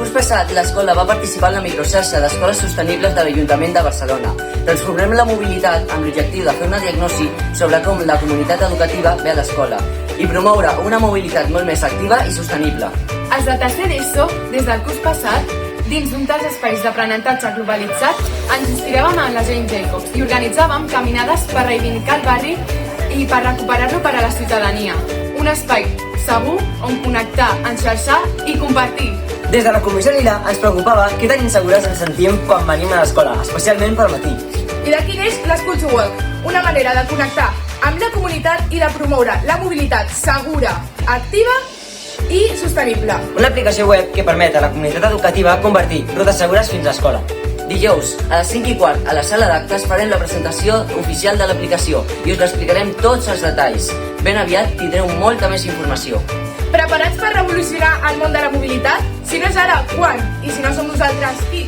curs passat, l'escola va participar en la microxarxa d'escoles sostenibles de l'Ajuntament de Barcelona. Transformem la mobilitat amb l'objectiu de fer una diagnosi sobre com la comunitat educativa ve a l'escola i promoure una mobilitat molt més activa i sostenible. Els de tercer d'ESO, des del curs passat, dins d'un dels espais d'aprenentatge globalitzat, ens inspiràvem en la Jane Jacobs i organitzàvem caminades per reivindicar el barri i per recuperar-lo per a la ciutadania. Un espai segur on connectar, enxarxar i compartir. Des de la Comissió Lila ens preocupava què tan insegures ens sentíem quan venim a l'escola, especialment pel matí. I d'aquí neix l'School to Walk, una manera de connectar amb la comunitat i de promoure la mobilitat segura, activa i sostenible. Una aplicació web que permet a la comunitat educativa convertir rutes segures fins a l'escola. Dijous, a les 5:15, a la sala d'actes farem la presentació oficial de l'aplicació i us l'explicarem tots els detalls. Ben aviat tindreu molta més informació. Preparats per revolucionar el món de la mobilitat? Si no és ara, quan? I si no som nosaltres, qui?